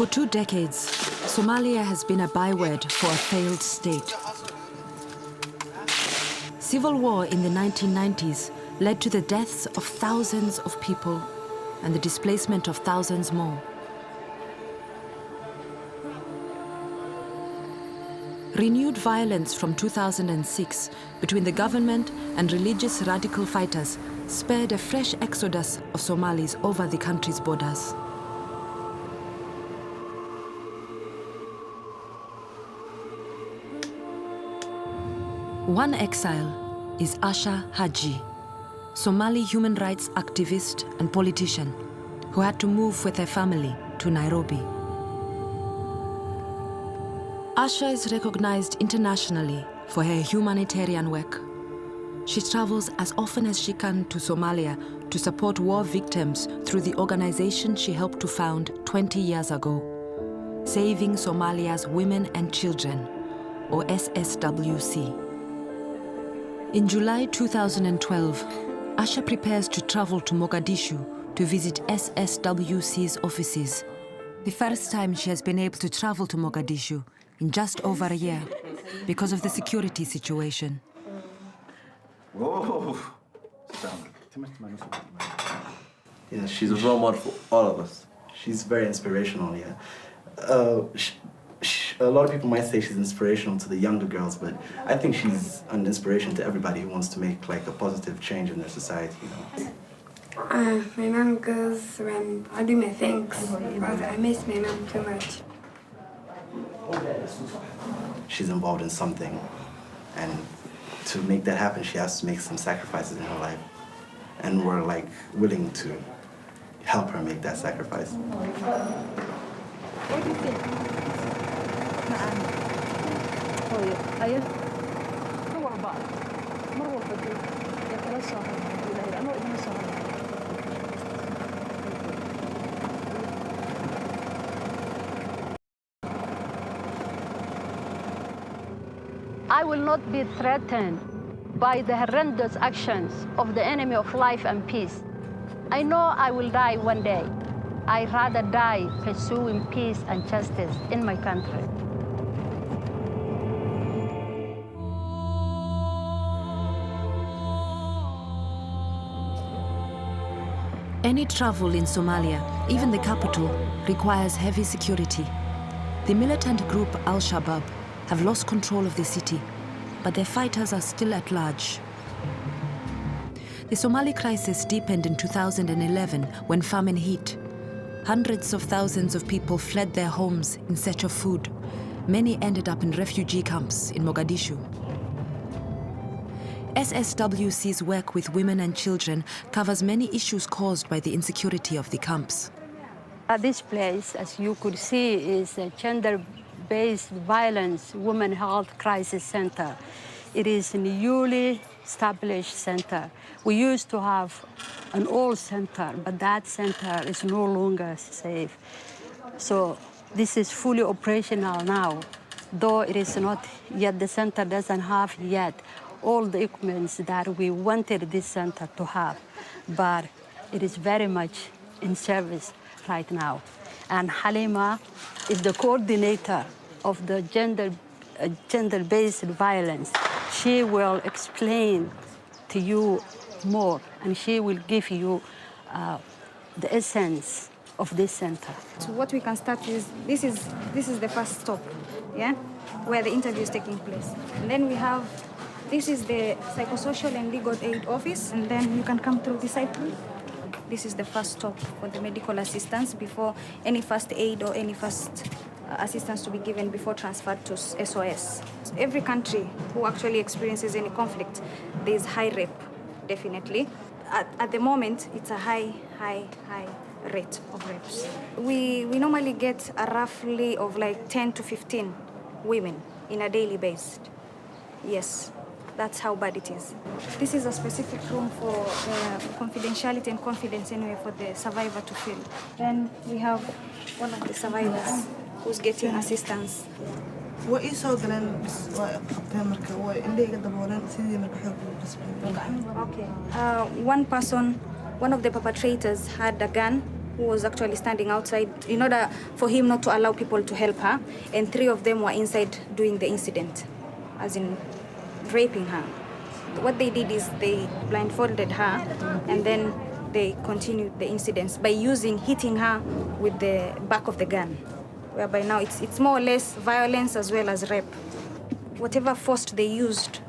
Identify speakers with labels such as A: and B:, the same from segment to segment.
A: For 2 decades, Somalia has been a byword for a failed state. Civil war in the 1990s led to the deaths of thousands of people and the displacement of thousands more. Renewed violence from 2006 between the government and religious radical fighters spurred a fresh exodus of Somalis over the country's borders. One exile is Asha Haji, Somali human rights activist and politician who had to move with her family to Nairobi. Asha is recognized internationally for her humanitarian work. She travels as often as she can to Somalia to support war victims through the organization she helped to found 20 years ago, Saving Somalia's Women and Children, or SSWC. In July 2012, Asha prepares to travel to Mogadishu to visit SSWC's offices. The first time she has been able to travel to Mogadishu in just over a year because of the security situation.
B: Whoa.
C: Yeah, she's
B: a role model for all of us.
C: She's very inspirational, yeah. A lot of people might say she's inspirational to the younger girls, but I think she's an inspiration to everybody who wants to make like a positive change in their society, you know.
D: My mom goes when I do my things, but I miss my mom too much.
C: She's involved in something, and to make that happen, she has to make some sacrifices in her life, and we're like willing to help her make that sacrifice.
D: What do you think?
E: I will not be threatened by the horrendous actions of the enemy of life and peace. I know I will die one day. I'd rather die pursuing peace and justice in my country.
A: Any travel in Somalia, even the capital, requires heavy security. The militant group Al-Shabaab have lost control of the city, but their fighters are still at large. The Somali crisis deepened in 2011 when famine hit. Hundreds of thousands of people fled their homes in search of food. Many ended up in refugee camps in Mogadishu. SSWC's work with women and children covers many issues caused by the insecurity of the camps.
E: This place, as you could see, is a gender-based violence women health crisis center. It is a newly established center. We used to have an old center, but that center is no longer safe. So this is fully operational now, though it is not yet, the center doesn't have yet all the equipment that we wanted this center to have, but it is very much in service right now. And Halima is the coordinator of the gender-based violence. She will explain to you more, and she will give you the essence of this center.
D: So what we can start is, this is the first stop, yeah, where the interview is taking place. And then we have, this is the psychosocial and legal aid office, and then you can come through this side. This is the first stop for the medical assistance before any first aid or any first assistance to be given before transferred to SOS. So every country who actually experiences any conflict, there's high rape, definitely. At the moment, it's a high rate of rapes. We normally get a roughly of like 10 to 15 women in a daily basis. Yes. That's how bad it is. This is a specific room for confidentiality and confidence anyway for the survivor to feel. Then we have one of the survivors who's getting assistance. Okay. One person, one of the perpetrators had a gun who was actually standing outside in order for him not to allow people to help her, and 3 of them were inside doing the incident, as in raping her. What they did is they blindfolded her, and then they continued the incidents by hitting her with the back of the gun, whereby now it's more or less violence as well as rape. Whatever force they used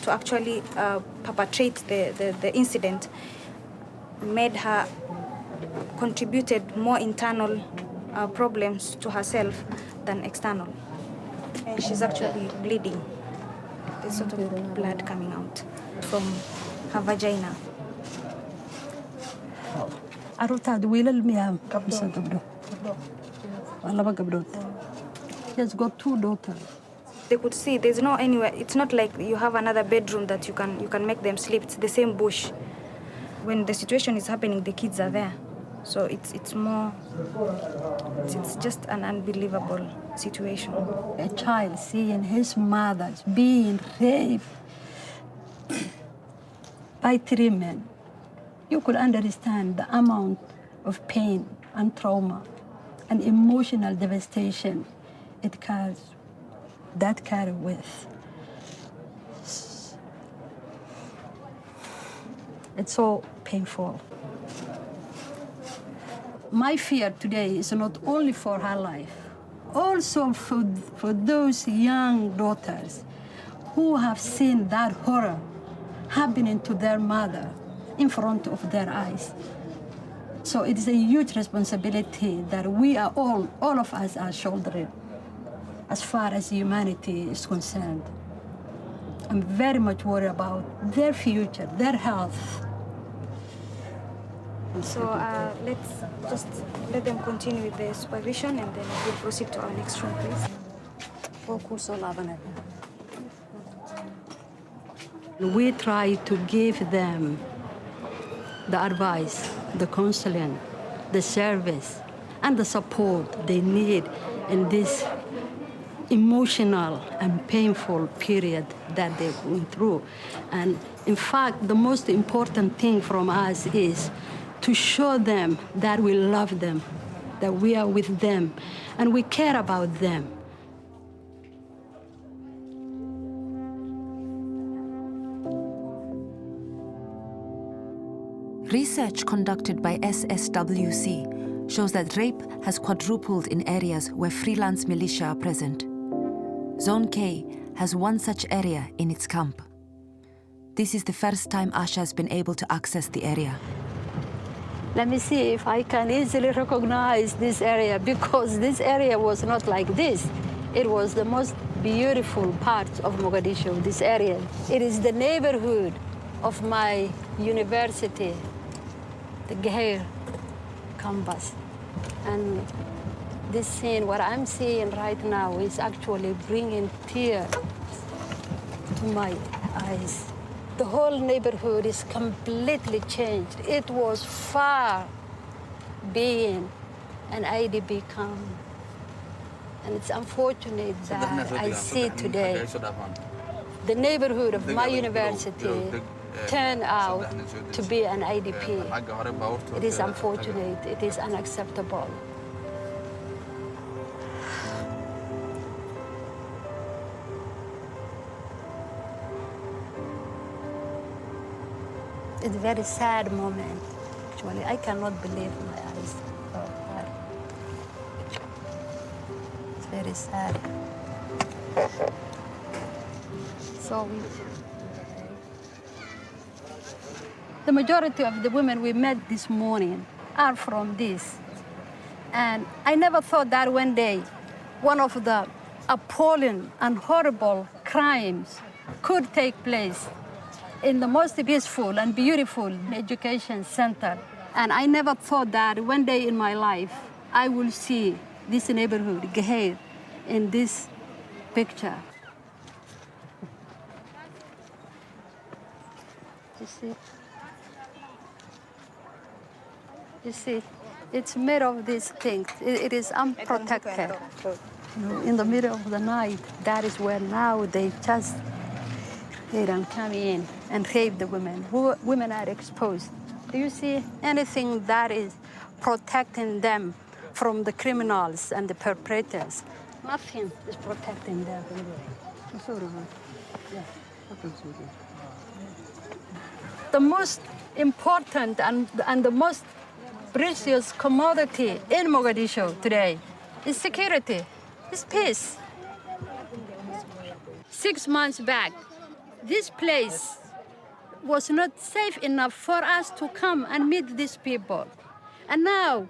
D: to actually perpetrate the incident made her contributed more internal problems to herself than external. And she's actually bleeding. There's sort of blood coming out from her vagina.
E: Aruta wiilal miyaa mise gabdho? Waa laba gabdhood. She has got 2 daughters.
D: They could see there's no anywhere. It's not like you have another bedroom that you can make them sleep. It's the same bush. When the situation is happening, the kids are there. So it's just an unbelievable situation.
E: A child seeing his mother being raped by 3 men, you could understand the amount of pain and trauma and emotional devastation it carries with. It's so painful. My fear today is not only for her life, also for those young daughters who have seen that horror happening to their mother in front of their eyes. So it is a huge responsibility that we are all of us are shouldering as far as humanity is concerned. I'm very much worried about their future, their health.
D: So let's just let them continue with the supervision, and then we'll proceed to our next room, please.
E: We try to give them the advice, the counseling, the service, and the support they need in this emotional and painful period that they're going through. And in fact, the most important thing from us is to show them that we love them, that we are with them, and we care about them.
A: Research conducted by SSWC shows that rape has quadrupled in areas where freelance militia are present. Zone K has one such area in its camp. This is the first time Asha has been able to access the area.
E: Let me see if I can easily recognize this area, because this area was not like this. It was the most beautiful part of Mogadishu, this area. It is the neighborhood of my university, the Gair campus. And this scene, what I'm seeing right now, is actually bringing tears to my eyes. The whole neighborhood is completely changed. It was far being an IDP camp. And it's unfortunate that I see today the neighborhood of my university turned out to be an IDP. It is unfortunate. It is unacceptable. It's a very sad moment, actually. I cannot believe my eyes. It's very sad. So the majority of the women we met this morning are from this. And I never thought that one day one of the appalling and horrible crimes could take place in the most peaceful and beautiful education center. And I never thought that one day in my life I will see this neighborhood, Geher, in this picture. You see, it's made of these things. It is unprotected. In the middle of the night, that is where now they just don't come in and rape the women. Women are exposed. Do you see anything that is protecting them from the criminals and the perpetrators. Nothing is protecting them. The most important and the most precious commodity in Mogadishu today is security, is peace. 6 months back, this place was not safe enough for us to come and meet these people. And now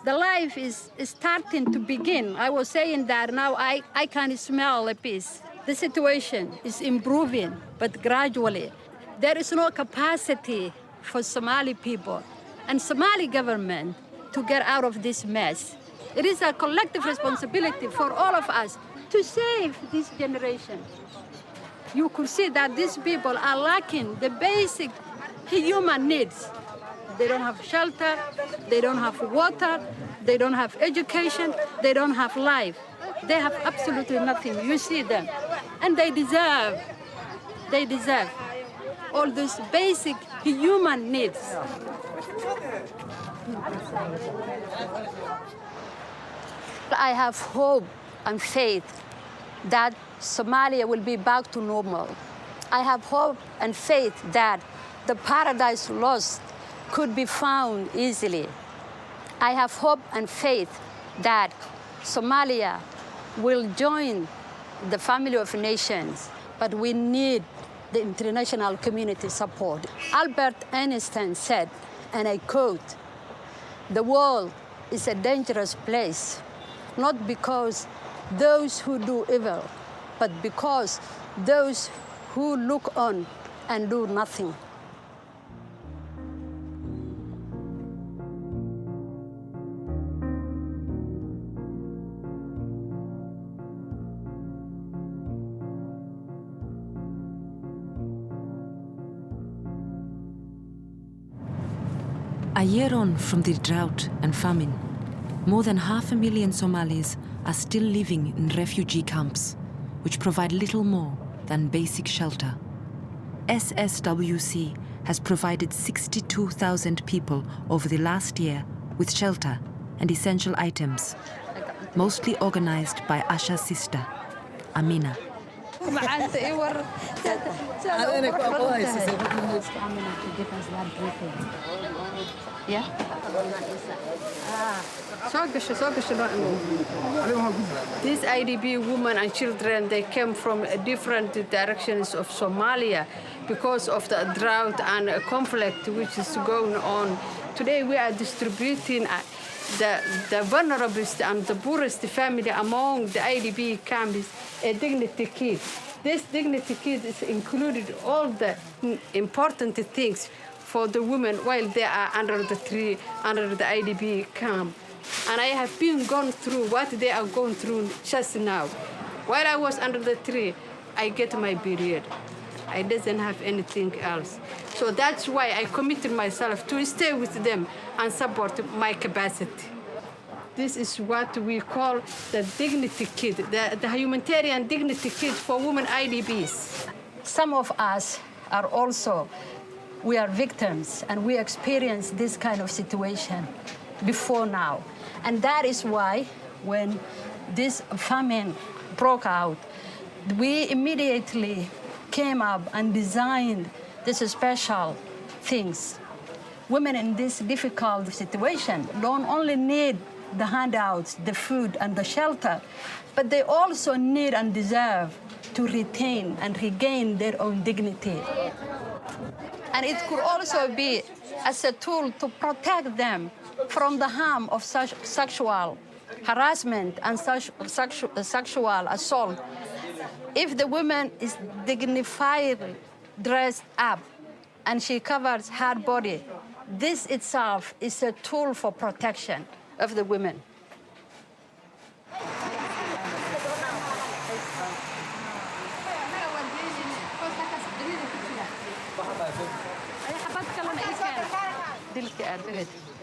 E: the life is starting to begin. I was saying that now I can smell a peace. The situation is improving, but gradually. There is no capacity for Somali people and Somali government to get out of this mess. It is a collective responsibility for all of us to save this generation. You could see that these people are lacking the basic human needs. They don't have shelter, they don't have water, they don't have education, they don't have life. They have absolutely nothing. You see them. And they deserve all those basic human needs. I have hope and faith that Somalia will be back to normal. I have hope and faith that the paradise lost could be found easily. I have hope and faith that Somalia will join the family of nations, but we need the international community support. Albert Einstein said, and I quote, "The world is a dangerous place, not because those who do evil, but because those who look on and do nothing."
A: A year on from the drought and famine, more than 500,000 Somalis are still living in refugee camps, which provide little more than basic shelter. SSWC has provided 62,000 people over the last year with shelter and essential items, mostly organized by Asha's sister, Amina.
E: Yeah?
B: These IDP women and children, they came from different directions of Somalia because of the drought and conflict which is going on. Today we are distributing the vulnerable and the poorest family among the IDP camps a dignity kit. This dignity kit is included all the important things for the women while they are under the tree, under the IDP camp. And I have been gone through what they are going through just now. While I was under the tree, I get my period. I didn't have anything else. So that's why I committed myself to stay with them and support my capacity. This is what we call the dignity kit, the humanitarian dignity kit for women IDPs.
E: Some of us are also, we are victims and we experienced this kind of situation before now. And that is why when this famine broke out, we immediately came up and designed these special things. Women in this difficult situation don't only need the handouts, the food and the shelter, but they also need and deserve to retain and regain their own dignity. And it could also be as a tool to protect them from the harm of such sexual harassment and sexual assault. If the woman is dignified, dressed up, and she covers her body, this itself is a tool for protection of the women.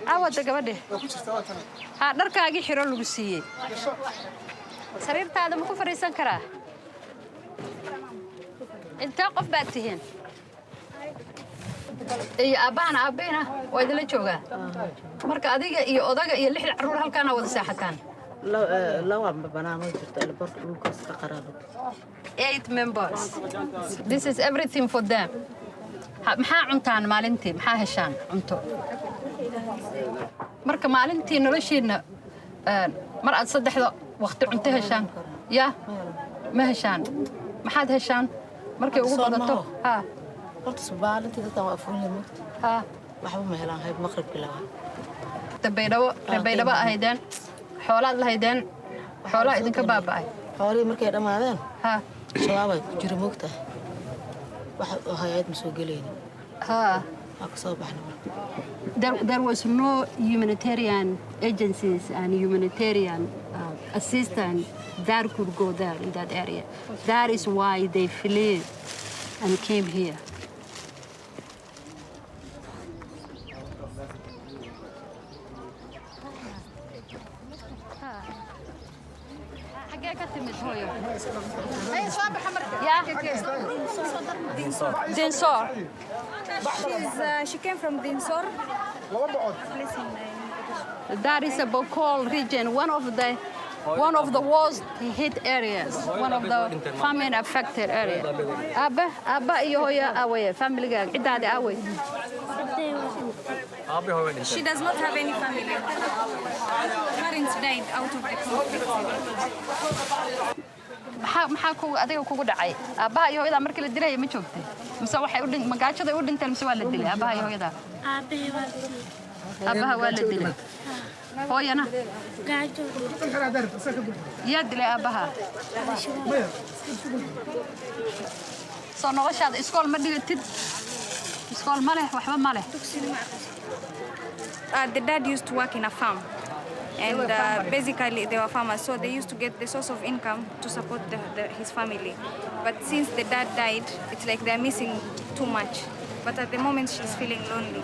E: عاود gabadhe dharkaagii xiro lagu siiyey sariirtaada ma ku fariisan karaa intee qof baad tihiin iyo aabbeena waa idinla joogaa marka adiga iyo odaga iyo 6 carruur halkaana wada seexataan
F: lawa banaano jirto elborka dhulkaas ka qarado
E: 8 members this is everything for them maxaa cuntaan maalintii maxaa heshaan cunto marka maalintii noloshiina mar aad 3 waqti cunto heshaan ya ma heshaan maxaad heshaan markay ugu badato ha
F: horta subaalintii dadka waa fuulay mugti
E: ha
F: waxba ma helaan hayb maqribka lawa
E: tabeydaba ahaydeen xoolaad lahaydeen xoolaa idinka baaba'ay
F: xoolii markay dhamaadeen
E: ha
F: shabaabay ku jira mugta waxa hay'ad ma soo galaynin
E: ha
F: soo baxnay
E: There was no humanitarian agencies and humanitarian assistance that could go there in that area. That is why they fled and came here. Dinsor.
D: She came from Dinsor.
E: That is a Bokol region, one of the worst hit areas, one of the famine affected areas. Abba iyo hooyo away, family-gaaga cidaada away.
D: She does not have any family. Parents died out of the conflict.
E: maxaa adiga kugu dhacay aabbaha iyo hooyada markii la dilay ma joogtay mise waxay magaajada u dhinteen mise waa la dilay aabbaha iyo hooyada aabbaha waa la dilay hooyana gaajo yaa dilay aabbaha soo noloshaada iskool ma dhigatid iskool ma leh waxba ma leh
D: The dad used to work in a farm. And basically they were farmers, so they used to get the source of income to support his family. But since the dad died, it's like they're missing too much. But at the moment, she's feeling lonely.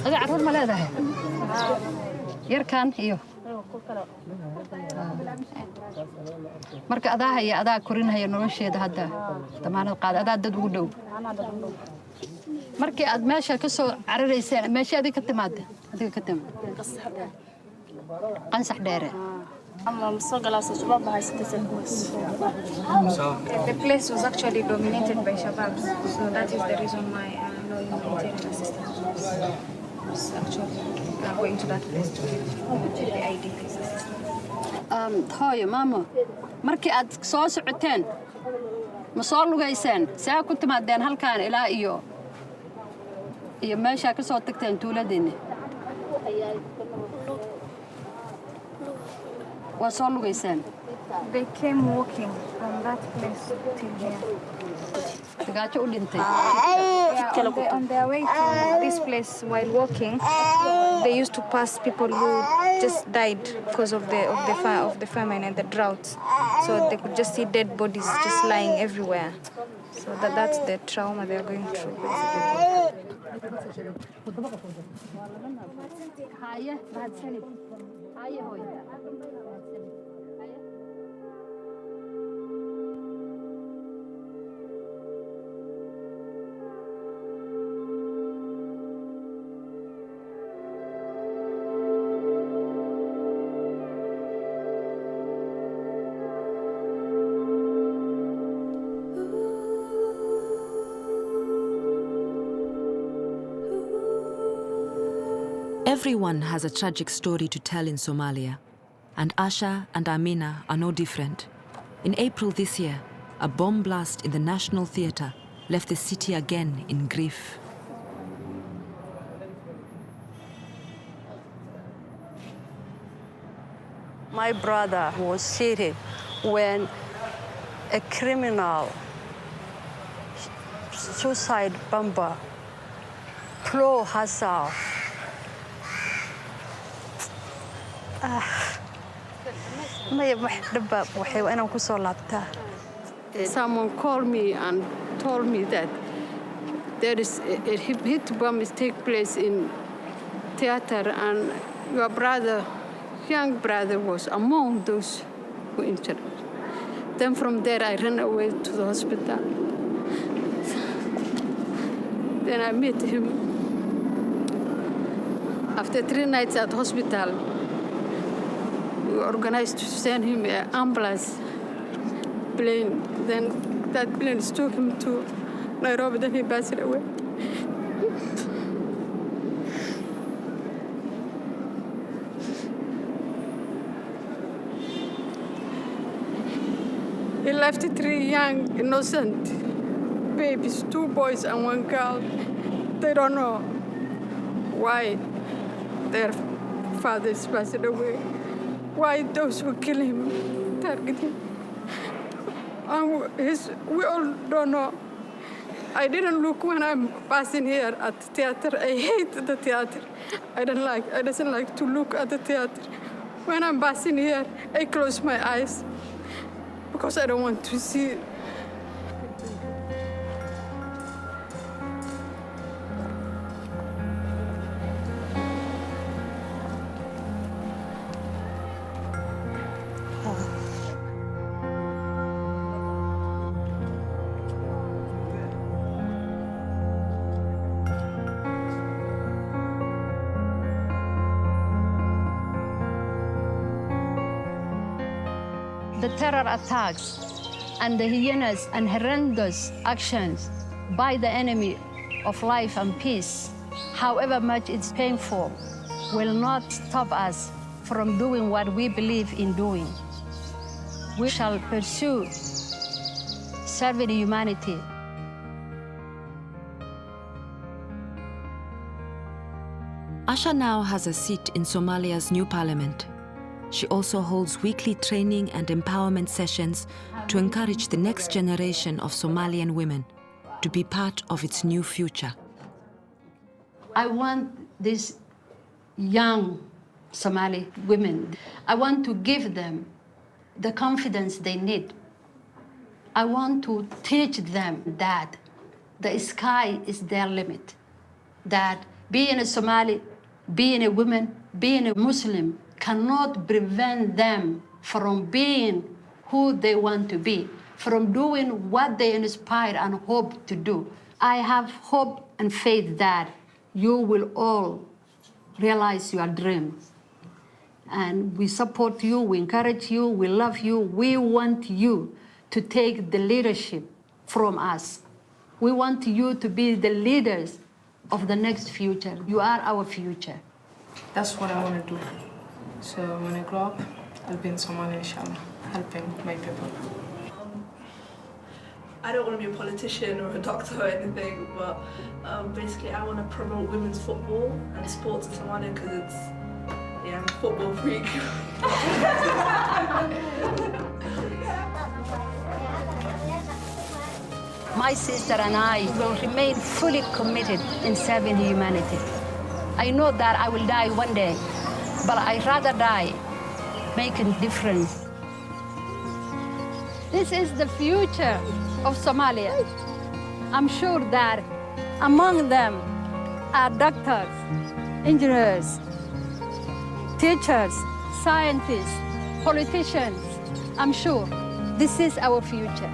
E: Ada carruur ma leedahay yarkan iyo marka adaa korinaya nolosheeda hadda damaanad qaad adaa dad ugu dhow markii aad meesha ka soo cararayseen meesha adiga ka timaad qansax dheere
D: The place was actually dominated by Shababs, so that is the reason why no humanitarian assistance was actually going to that place to give the IDPs assistance.
E: hooyo maamo markii aad soo socoteen ma soo lugayseen saa ku timaadeen halkaan ilaa iyo meesha ka soo tagteen tuuladeenna waa soo lugayseen
D: They came walking from that place till here.
E: gaajo u dhintay
D: On their way to this place, while walking, they used to pass people who just died because of the famine and the drought. So they could just see dead bodies just lying everywhere. So that's the trauma they are going through.
A: Everyone has a tragic story to tell in Somalia, and Asha and Amina are no different. In April this year, a bomb blast in the National Theatre left the city again in grief.
E: My brother was seated when a criminal suicide bomber blew herself.
B: Someone called me and told me that there is a hit bomb is take place in theater, and your brother, young brother, was among those who injured. Then from there, I ran away to the hospital. Then I met him. After 3 nights at hospital, we organized to send him an ambulance plane. Then that plane took him to Nairobi, then he passed away. He left 3 young, innocent babies, 2 boys and 1 girl. They don't know why their fathers passed away, why those who kill him target him. And we all don't know. I didn't look when I'm passing here at the theater. I hate the theater. I doesn't like to look at the theater. When I'm passing here, I close my eyes because I don't want to see.
E: The terror attacks and the heinous and horrendous actions by the enemy of life and peace, however much it's painful, will not stop us from doing what we believe in doing. We shall pursue serving humanity.
A: Asha now has a seat in Somalia's new parliament. She also holds weekly training and empowerment sessions to encourage the next generation of Somalian women to be part of its new future.
E: I want these young Somali women, I want to give them the confidence they need. I want to teach them that the sky is their limit, that being a Somali, being a woman, being a Muslim cannot prevent them from being who they want to be, from doing what they inspire and hope to do. I have hope and faith that you will all realize your dreams. And we support you, we encourage you, we love you. We want you to take the leadership from us. We want you to be the leaders of the next future. You are our future.
G: That's what I want to do. So when I grow up, I'll be in Somalia, inshallah, helping my people.
H: I don't want to be a politician or a doctor or anything, but basically I want to promote women's football and sports in Somalia because I'm a football freak.
E: My sister and I will remain fully committed in serving humanity. I know that I will die one day, but I'd rather die making a difference. This is the future of Somalia. I'm sure that among them are doctors, engineers, teachers, scientists, politicians. I'm sure this is our future.